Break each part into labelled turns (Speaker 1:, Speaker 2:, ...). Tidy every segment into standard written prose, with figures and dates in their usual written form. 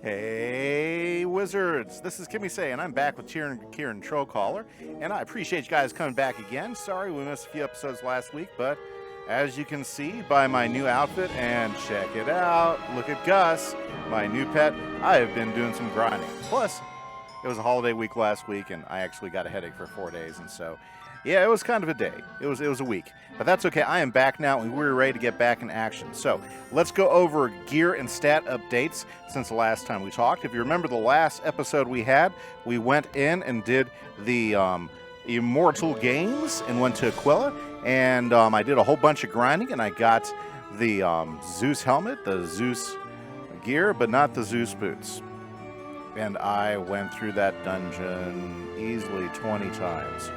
Speaker 1: Hey, Wizards! This is Kimise, and I'm back with Kieran Trollcaller, and I appreciate you guys coming back again. Sorry we missed a few episodes last week, but as you can see by my new outfit, and check it out, look at Gus, my new pet, I have been doing some grinding. Plus, it was a holiday week last week, and I actually got a headache for 4 days, and so, yeah, it was kind of a day. It was a week. But that's okay. I am back now, and we're ready to get back in action. So let's go over gear and stat updates since the last time we talked. If you remember the last episode we had, we went in and did the Immortal Games and went to Aquila. And I did a whole bunch of grinding, and I got the Zeus helmet, the Zeus gear, but not the Zeus boots. And I went through that dungeon easily 20 times.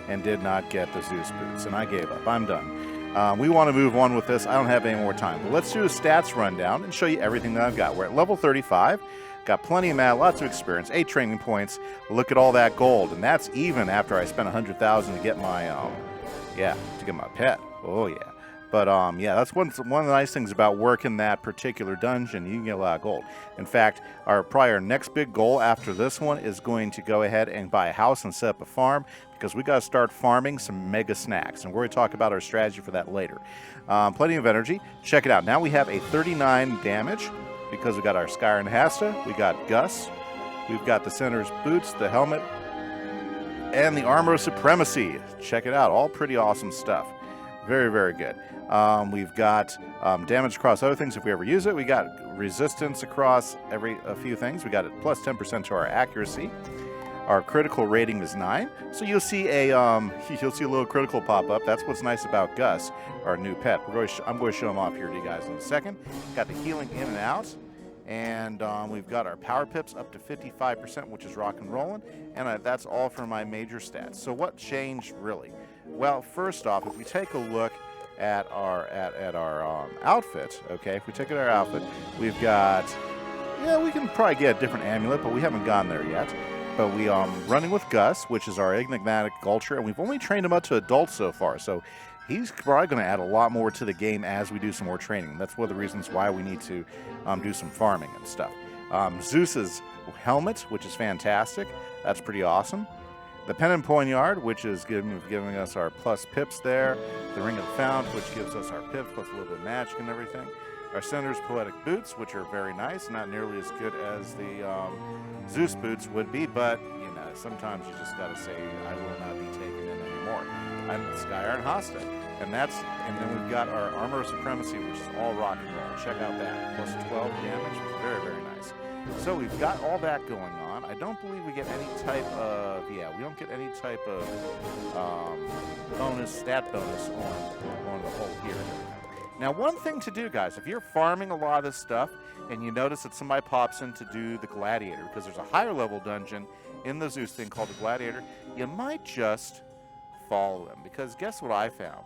Speaker 1: And did not get the Zeus boots, and I gave up. I'm done. We want to move on with this. I don't have any more time, but let's do a stats rundown and show you everything that I've got. We're at level 35, got plenty of mana, lots of experience, 8 training points. Look at all that gold, and that's even after I spent 100,000 to get my, to get my pet. Oh yeah. But yeah, that's one of the nice things about working that particular dungeon. You can get a lot of gold. In fact, our next big goal after this one is going to go ahead and buy a house and set up a farm, because we got to start farming some mega snacks, and we're going to talk about our strategy for that later. Plenty of energy. Check it out. Now we have a 39 damage because we got our Skyr and Hasta. We got Gus. We've got the Senator's boots, the helmet, and the Armor of Supremacy. Check it out. All pretty awesome stuff. Very, very good. We've got damage across other things if we ever use it. We got resistance across a few things. We got it plus 10% to our accuracy. Our critical rating is 9. So you'll see a little critical pop up. That's what's nice about Gus, our new pet. I'm going to show him off here to you guys in a second. Got the healing in and out. And we've got our power pips up to 55%, which is rock and rolling. And that's all for my major stats. So what changed really? Well, first off, if we take a look at our outfit, okay, if we take our outfit, we've got, we can probably get a different amulet, but we haven't gone there yet. But we running with Gus, which is our enigmatic Gulcher, and we've only trained him up to adult so far, so he's probably going to add a lot more to the game as we do some more training. That's one of the reasons why we need to do some farming and stuff. Zeus's helmet, which is fantastic. That's pretty awesome. The Pen and Poignard, which is giving us our plus pips there. The Ring of the Fount, which gives us our pips plus a little bit of magic and everything. Our Senator's Poetic Boots, which are very nice, not nearly as good as the Zeus boots would be, but sometimes you just gotta say, I will not be taken in anymore. I'm Skyr and Hasta, and then we've got our Armor of Supremacy, which is all rock and roll. Check out that, plus 12 damage, very, very nice. So we've got all that going on. I don't believe we get any type of, we don't get any type of stat bonus on the whole gear. Now, one thing to do, guys, if you're farming a lot of this stuff and you notice that somebody pops in to do the Gladiator, because there's a higher level dungeon in the Zeus thing called the Gladiator, you might just follow them, because guess what I found?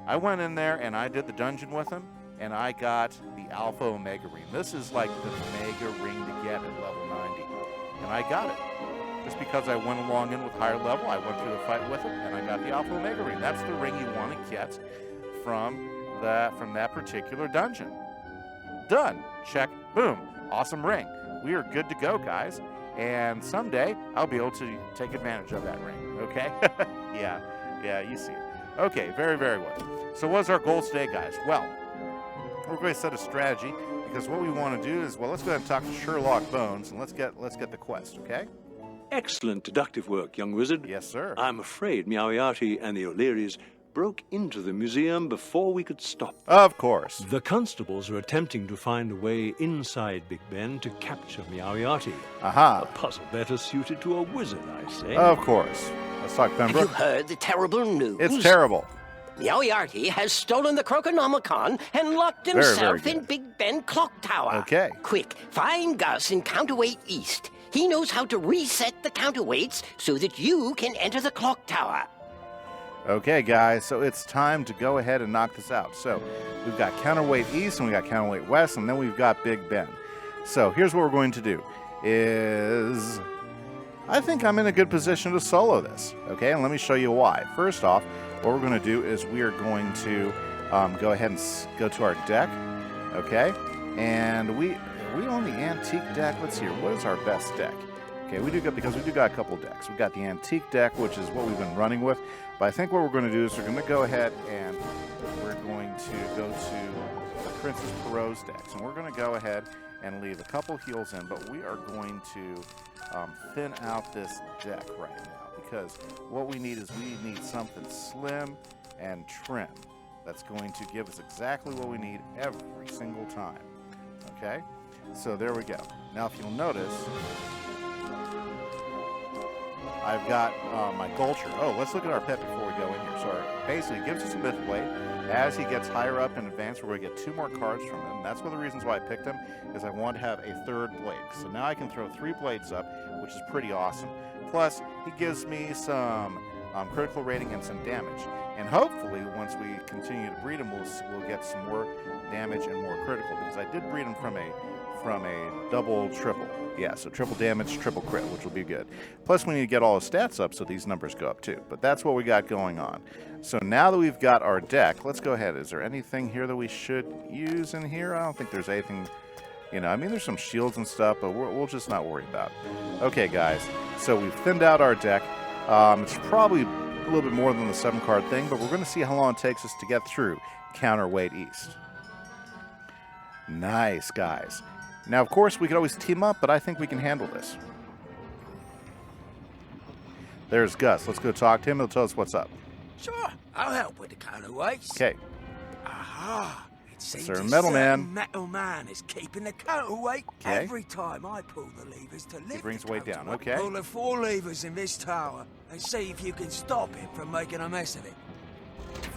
Speaker 1: I went in there and I did the dungeon with him, and I got the Alpha Omega Ring. This is like the mega ring to get at level 90, and I got it. Just because I went along in with higher level, I went through the fight with him, and I got the Alpha Omega Ring. That's the ring you want to get from that particular dungeon. Done. Check. Boom. Awesome ring. We are good to go, guys. And someday I'll be able to take advantage of that ring. Okay? Yeah, you see it. Okay, very, very well. So what's our goal today, guys? Well, we're going to set a strategy, because what we want to do is, let's go ahead and talk to Sherlock Bones, and let's get the quest, okay?
Speaker 2: Excellent deductive work, young wizard.
Speaker 1: Yes, sir.
Speaker 2: I'm afraid Miawiati and the O'Learys broke into the museum before we could stop.
Speaker 1: Of course.
Speaker 2: The constables are attempting to find a way inside Big Ben to capture Miawiati.
Speaker 1: Aha.
Speaker 2: A puzzle better suited to a wizard, I say.
Speaker 1: Of course. Let's talk Pembroke.
Speaker 3: Have you heard the terrible news?
Speaker 1: It's terrible.
Speaker 3: Miawiati has stolen the Croconomicon and locked himself in Big Ben Clock Tower.
Speaker 1: Okay.
Speaker 3: Quick, find Gus in Counterweight East. He knows how to reset the counterweights so that you can enter the clock tower.
Speaker 1: Okay, guys, so it's time to go ahead and knock this out. So we've got Counterweight East, and we got Counterweight West, and then we've got Big Ben. So here's what we're going to do is, I think I'm in a good position to solo this, okay? And let me show you why. First off, what we're going to do is we are going to go ahead and go to our deck, okay? And Are we on the antique deck? Let's see here. What is our best deck? Okay, we do got a couple decks. We've got the antique deck, which is what we've been running with. But I think what we're going to do is we're going to go ahead and we're going to go to the Princess Perot's decks. And we're going to go ahead and leave a couple heals in, but we are going to thin out this deck right now, because what we need something slim and trim that's going to give us exactly what we need every single time. Okay, so there we go. Now if you'll notice, I've got my Gulcher. Oh, let's look at our pet before we go in here. So basically it gives us a Myth Blade. As he gets higher up in advance, we're going to get 2 more cards from him. That's one of the reasons why I picked him, is I want to have a 3rd blade. So now I can throw 3 blades up, which is pretty awesome. Plus, he gives me some critical rating and some damage. And hopefully, once we continue to breed him, we'll get some more damage and more critical, because I did breed him from a double triple. Yeah, so triple damage, triple crit, which will be good. Plus, we need to get all his stats up so these numbers go up too. But that's what we got going on. So now that we've got our deck, let's go ahead. Is there anything here that we should use in here? I don't think there's anything, you know, I mean, there's some shields and stuff, but we'll just not worry about it. Okay, guys, so we've thinned out our deck. It's probably a little bit more than the 7-card thing, but we're going to see how long it takes us to get through Counterweight East. Nice, guys. Now, of course, we could always team up, but I think we can handle this. There's Gus. Let's go talk to him. He'll tell us what's up.
Speaker 4: Sure, I'll help with the counterweights.
Speaker 1: Okay.
Speaker 4: Aha! It seems
Speaker 1: Sir
Speaker 4: a
Speaker 1: Metal Man.
Speaker 4: certain metal man is keeping the counterweight every time I pull the levers to lift.
Speaker 1: He brings
Speaker 4: the
Speaker 1: weight down.
Speaker 4: counterweight.
Speaker 1: Okay.
Speaker 4: Pull the 4 levers in this tower and see if you can stop him from making a mess of it.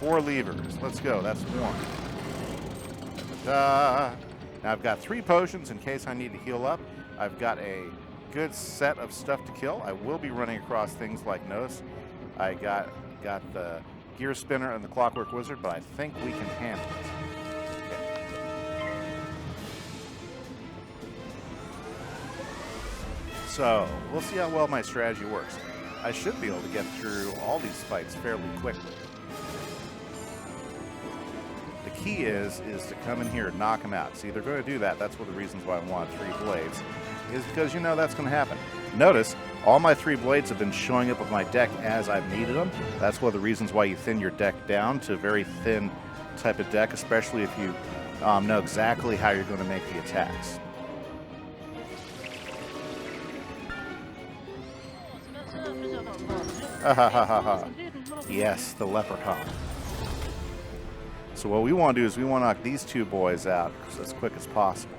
Speaker 1: 4 levers. Let's go. That's 1. Ta-da. Now I've got 3 potions in case I need to heal up. I've got a good set of stuff to kill. I will be running across things like notice. I got the gear spinner and the clockwork wizard, but I think we can handle it. Okay. So we'll see how well my strategy works. I should be able to get through all these fights fairly quickly. The key is to come in here and knock them out. See, they're going to do that. That's one of the reasons why I want 3 blades, is because, you know, that's going to happen. Notice, all my 3 blades have been showing up with my deck as I've needed them. That's one of the reasons why you thin your deck down to a very thin type of deck, especially if you know exactly how you're going to make the attacks. Yes, the leprechaun. So what we want to do is we want to knock these 2 boys out as quick as possible.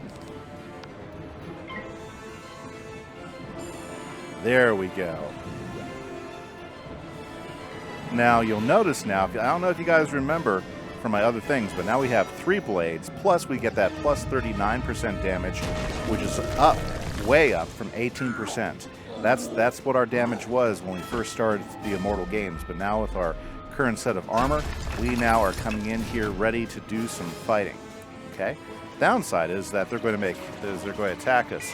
Speaker 1: There we go. Now you'll notice now, I don't know if you guys remember from my other things, but now we have 3 blades, plus we get that plus 39% damage, which is up, way up from 18%. That's what our damage was when we first started the Immortal Games, but now with our current set of armor, we now are coming in here ready to do some fighting. Okay? Downside is that they're going to attack us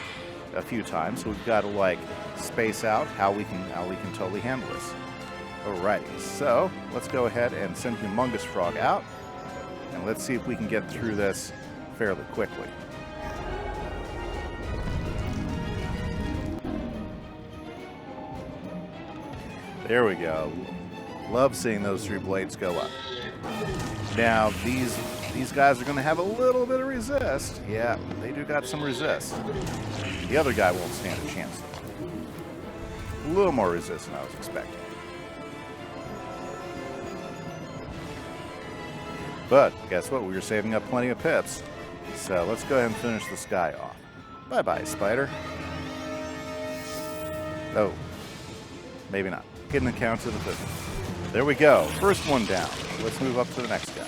Speaker 1: a few times, so we've got to like space out how we can totally handle this. Alrighty, so let's go ahead and send Humongous Frog out, and let's see if we can get through this fairly quickly. There we go. Love seeing those 3 blades go up. Now these guys are going to have a little bit of resist. Yeah, they do got some resist. The other guy won't stand a chance though. A little more resist than I was expecting. But guess what? We were saving up plenty of pips. So let's go ahead and finish this guy off. Bye-bye, spider. Oh, maybe not. Hidden account to the business. There we go. First one down. Let's move up to the next guy.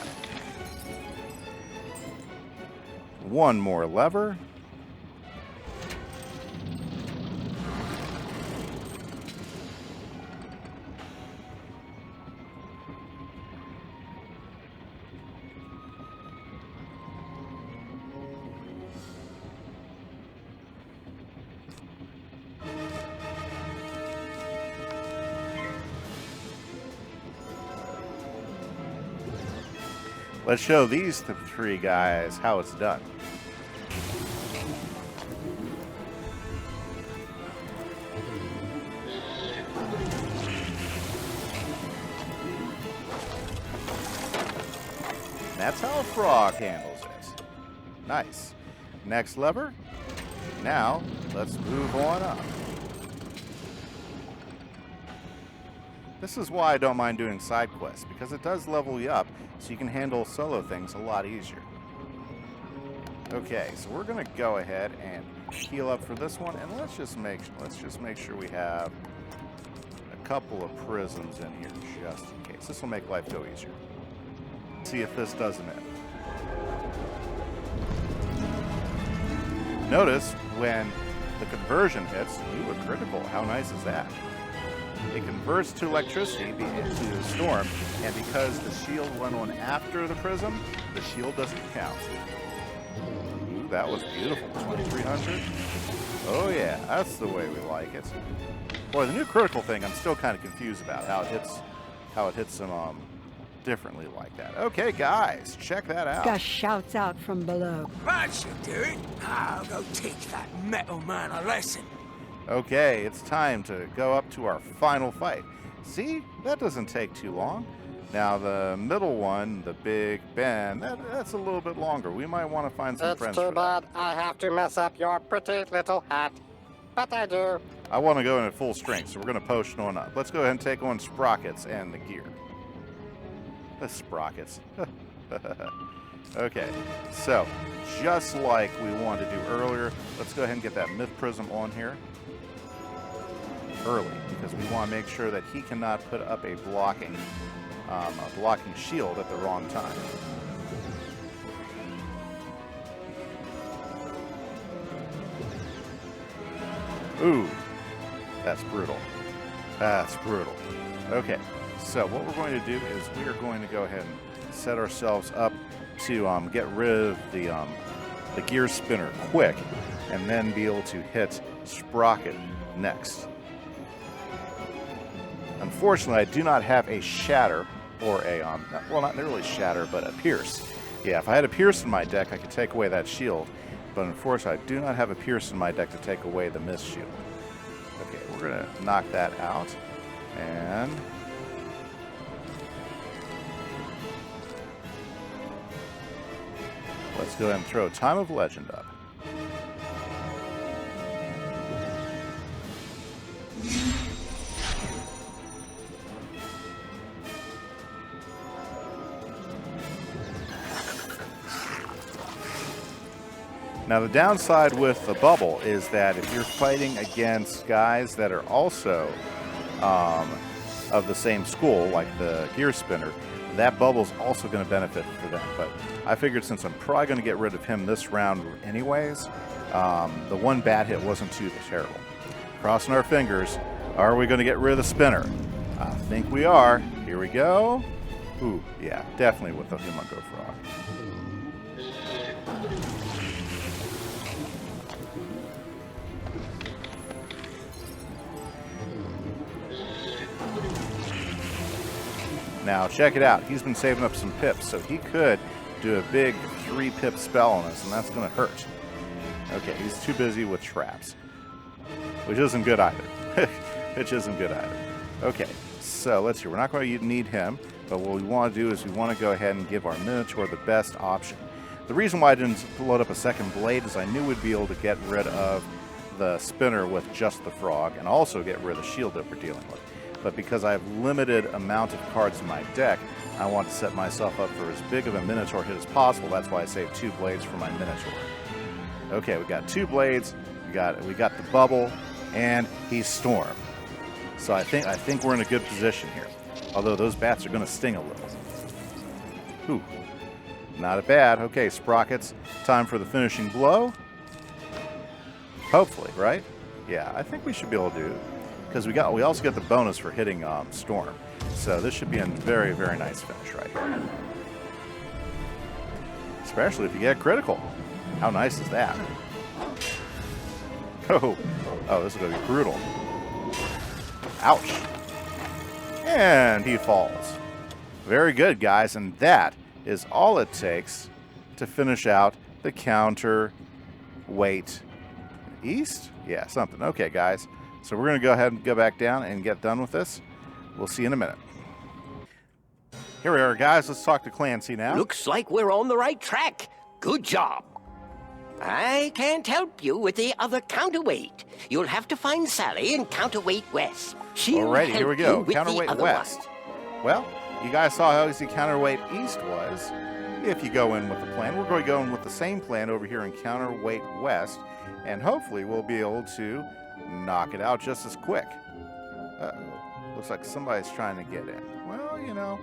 Speaker 1: 1 more lever. Let's show these 3 guys how it's done. that's how a frog handles it. Nice. Next lever. Now, let's move on up. This is why I don't mind doing side quests, because it does level you up, so you can handle solo things a lot easier. Okay, so we're gonna go ahead and heal up for this one, and let's just make sure we have a couple of prisms in here just in case. This will make life go easier. See if this doesn't end. Notice when the conversion hits, ooh, a critical. How nice is that? It converts to electricity into the storm, and because the shield went on after the prism, the shield doesn't count. Ooh, that was beautiful. 2300. Oh yeah, that's the way we like it. Boy, the new critical thing, I'm still kind of confused about how it hits them differently like that. Okay, guys, check that out.
Speaker 5: Gus shouts out from below.
Speaker 4: That should do it. I'll go teach that metal man a lesson.
Speaker 1: Okay, it's time to go up to our final fight. See, that doesn't take too long. Now the middle one, the Big Ben, that's a little bit longer. We might want to find some friends.
Speaker 6: It's too bad I have to mess up your pretty little hat, but I do.
Speaker 1: I want to go in at full strength, so we're going to potion on up. Let's go ahead and take on Sprockets and the gear. The Sprockets. Okay, so just like we wanted to do earlier, let's go ahead and get that Myth Prism on here early, because we want to make sure that he cannot put up a blocking shield at the wrong time. Ooh, that's brutal. That's brutal. Okay, so what we're going to do is we are going to go ahead and set ourselves up to get rid of the gear spinner quick, and then be able to hit Sprocket next. Unfortunately, I do not have a shatter or a well, not really shatter, but a pierce. Yeah, if I had a pierce in my deck, I could take away that shield, but unfortunately, I do not have a pierce in my deck to take away the Mist shield. Okay, we're gonna knock that out, and let's go ahead and throw Time of Legend up. Now the downside with the bubble is that if you're fighting against guys that are also of the same school, like the gear spinner, that bubble's also going to benefit for them. But I figured since I'm probably going to get rid of him this round anyways, the one bad hit wasn't too terrible. Crossing our fingers, are we going to get rid of the spinner? I think we are. Here we go. Ooh, yeah, definitely with the Humungo Frog. Now, check it out. He's been saving up some pips, so he could do a big 3-pip spell on us, and that's going to hurt. Okay, he's too busy with traps, which isn't good either. Which isn't good either. Okay, so let's see. We're not going to need him, but what we want to do is we want to go ahead and give our Minotaur the best option. The reason why I didn't load up a second blade is I knew we'd be able to get rid of the spinner with just the frog, and also get rid of the shield that we're dealing with. But because I have limited amount of cards in my deck, I want to set myself up for as big of a Minotaur hit as possible. That's why I saved 2 blades for my Minotaur. Okay, we got 2 blades, we got the bubble, and he's Storm. So I think we're in a good position here. Although those bats are going to sting a little. Ooh, not bad. Okay, Sprockets, time for the finishing blow. Hopefully, right? Yeah, I think we should be able to do it. Because we also get the bonus for hitting Storm. So this should be a very, very nice finish right here. Especially if you get critical. How nice is that? Oh, this is going to be brutal. Ouch. And he falls. Very good, guys. And that is all it takes to finish out the Counterweight East? Yeah, something. Okay, guys. So we're going to go ahead and go back down and get done with this. We'll see you in a minute. Here we are, guys. Let's talk to Clancy now.
Speaker 3: Looks like we're on the right track. Good job. I can't help you with the other counterweight. You'll have to find Sally in Counterweight West. She'll
Speaker 1: Alrighty, here we
Speaker 3: help
Speaker 1: go.
Speaker 3: you with
Speaker 1: Counterweight
Speaker 3: the other
Speaker 1: West.
Speaker 3: one.
Speaker 1: Well, you guys saw how easy Counterweight East was. If you go in with the plan, we're going to go in with the same plan over here in Counterweight West, and hopefully we'll be able to knock it out just as quick. Uh-oh. Looks like somebody's trying to get in. Well, you know,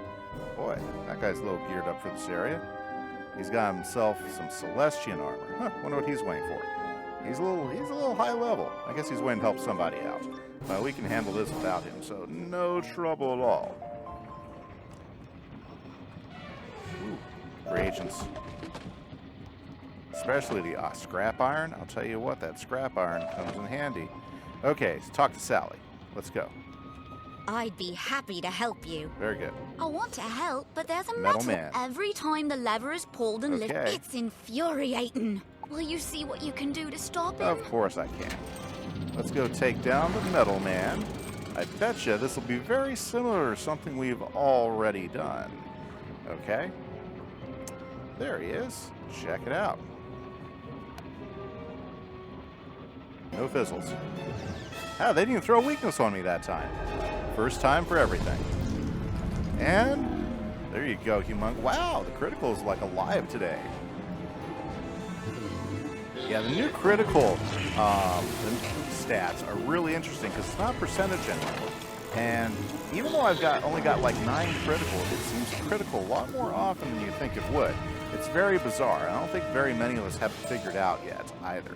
Speaker 1: boy, that guy's a little geared up for this area. He's got himself some Celestian armor. Huh, wonder what he's waiting for. He's a little high level. I guess he's waiting to help somebody out. We can handle this without him, so no trouble at all. Ooh, reagents. Especially the scrap iron. I'll tell you what, that scrap iron comes in handy. Okay, so talk to Sally. Let's go.
Speaker 7: I'd be happy to help you.
Speaker 1: Very good.
Speaker 7: I want to help, but there's a
Speaker 1: Metal
Speaker 7: metal
Speaker 1: man.
Speaker 7: every time the lever is pulled and lifted.
Speaker 1: Okay.
Speaker 7: It's infuriating. Will you see what you can do to stop him?
Speaker 1: Of course I can. Let's go take down the Metal Man. I betcha this will be very similar to something we've already done. Okay. There he is. Check it out. No fizzles. Ah, they didn't even throw a weakness on me that time. First time for everything. And there you go, Humong. Wow, the critical is like alive today. Yeah, the new critical stats are really interesting because it's not percentage anymore. And even though I've only got like 9 critical, it seems critical a lot more often than you think it would. It's very bizarre. I don't think very many of us have it figured out yet either.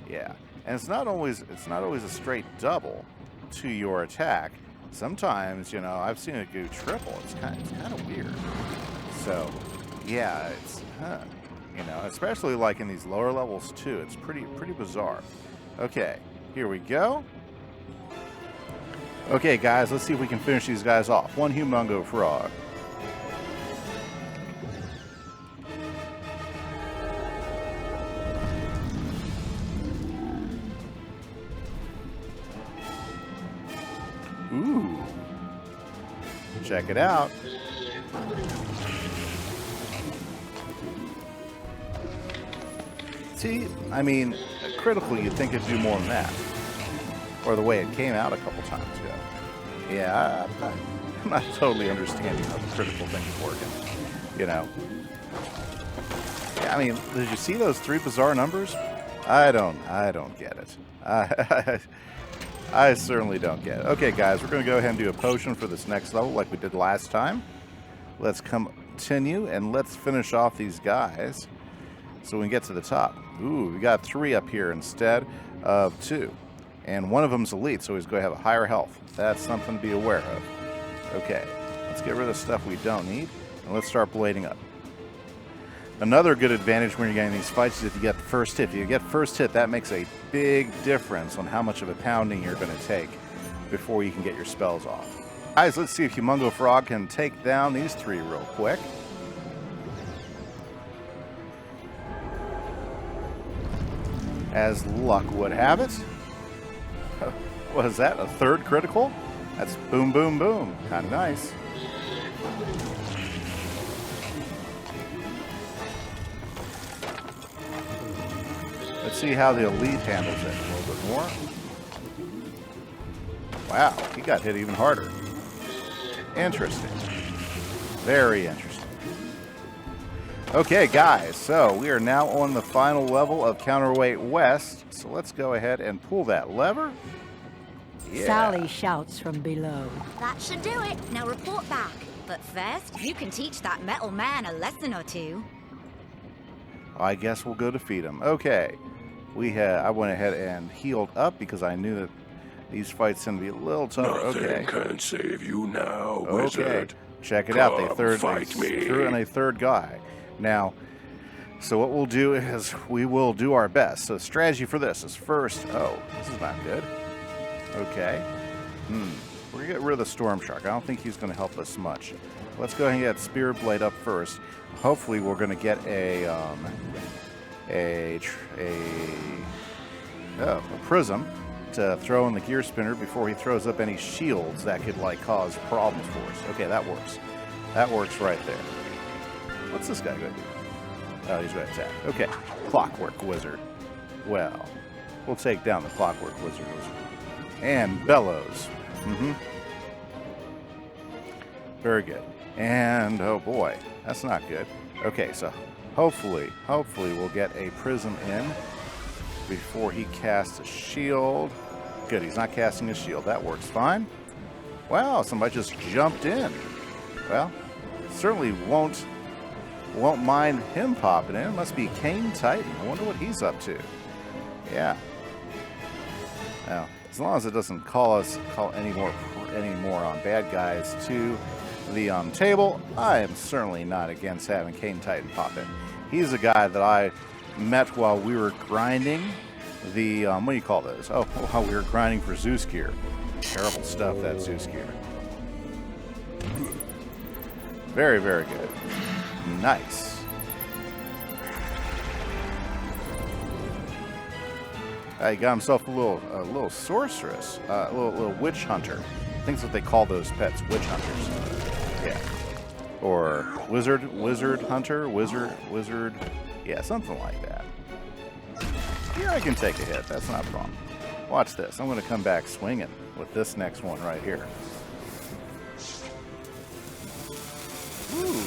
Speaker 1: Yeah, and it's not always a straight double to your attack. Sometimes, you know, I've seen it go triple. It's kind of weird. So, yeah, it's you know, especially like in these lower levels too. It's pretty bizarre. Okay, here we go. Okay, guys, let's see if we can finish these guys off. One humongo frog. Ooh. Check it out. See, I mean, critical, you'd think it'd do more than that. Or the way it came out a couple times ago. Yeah, I'm not totally understanding how the critical thing is working. You know. Yeah, I mean, did you see those 3 bizarre numbers? I don't get it. I certainly don't get it. Okay, guys, we're going to go ahead and do a potion for this next level like we did last time. Let's continue and let's finish off these guys so we can get to the top. Ooh, we got 3 up here instead of 2. And one of them's elite, so he's going to have a higher health. That's something to be aware of. Okay, let's get rid of the stuff we don't need, and let's start blading up. Another good advantage when you're getting these fights is if you get the first hit. If you get first hit, that makes a big difference on how much of a pounding you're going to take before you can get your spells off. Guys, let's see if Humongo Frog can take down these 3 real quick. As luck would have it. What is that, a 3rd critical? That's boom, boom, boom. Kind of nice. Let's see how the elite handles it a little bit more. Wow, he got hit even harder. Interesting. Very interesting. Okay, guys, so we are now on the final level of Counterweight West. So let's go ahead and pull that lever. Yeah.
Speaker 5: Sally shouts from below.
Speaker 7: That should do it. Now report back. But first, you can teach that metal man a lesson or 2.
Speaker 1: I guess we'll go defeat him. Okay. I went ahead and healed up because I knew that these fights tend to be a little tougher.
Speaker 8: Nothing can save you now,
Speaker 1: Okay.
Speaker 8: wizard.
Speaker 1: Check it out. They
Speaker 8: Fight me.
Speaker 1: threw in a 3rd guy. Now, so what we'll do is we will do our best. So strategy for this is first, this is not good. Okay. We're going to get rid of the Storm Shark. I don't think he's going to help us much. Let's go ahead and get Spirit Blade up first. Hopefully we're going to get a prism to throw in the gear spinner before he throws up any shields that could like cause problems for us. Okay, that works. That works right there. What's this guy going to do? Oh, he's going to attack. Okay. Clockwork Wizard. Well, we'll take down the Clockwork Wizard. And Bellows. Very good. And, oh boy, that's not good. Okay, so hopefully we'll get a prism in before he casts a shield. Good, he's not casting a shield. That works fine. Wow, somebody just jumped in. Well, certainly won't mind him popping in. It must be Kane Titan. I wonder what he's up to. Yeah. Now, as long as it doesn't call any more bad guys to the table, I am certainly not against having Kane Titan pop in. He's a guy that I met while we were grinding the what do you call those? Oh, while we were grinding for Zeus gear. Terrible stuff, that Zeus gear. Very, very good. Nice. He got himself a little sorceress, a little witch hunter. I think that's what they call those pets, witch hunters. Yeah. Or wizard hunter, wizard. Yeah, something like that. Here I can take a hit. That's not a problem. Watch this. I'm going to come back swinging with this next one right here. Ooh.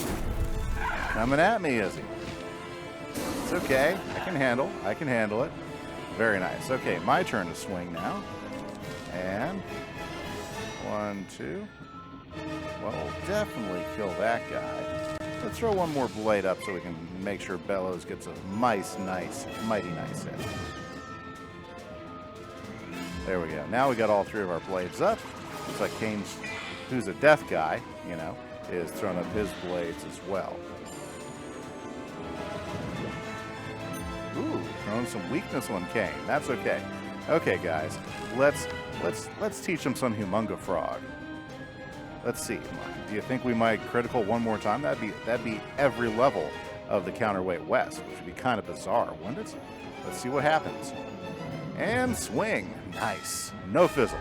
Speaker 1: Coming at me, is he? It's okay. I can handle it. Very nice. Okay, my turn to swing now. And 1, 2. Well, we'll definitely kill that guy. Let's throw one more blade up so we can make sure Bellows gets a mighty nice hit. There we go. Now we got all 3 of our blades up. Looks like Kane's, who's a death guy, you know, is throwing up his blades as well. Ooh, throwing some weakness on Kane. That's okay. Okay, guys, let's teach him some Humunga Frog. Let's see. Do you think we might critical one more time? That'd be every level of the Counterweight West, which would be kind of bizarre, wouldn't it? Let's see what happens. And swing. Nice. No fizzle.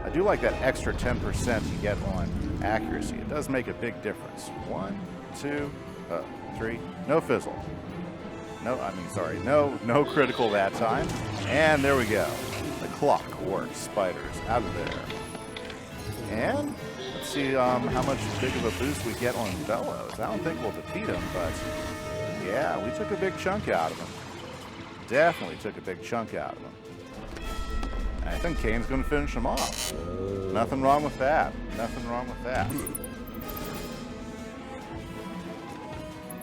Speaker 1: I do like that extra 10% you get on accuracy. It does make a big difference. 1, 2, 3. No fizzle. No critical that time. And there we go. The Clockwork Spiders out of there. And let's see how much big of a boost we get on Bellows. I don't think we'll defeat him, but yeah, we took a big chunk out of him. Definitely took a big chunk out of him. I think Kane's going to finish him off. Nothing wrong with that. Nothing wrong with that.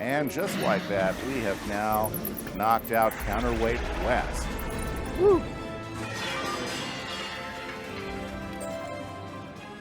Speaker 1: And just like that, we have now knocked out Counterweight West. Woo!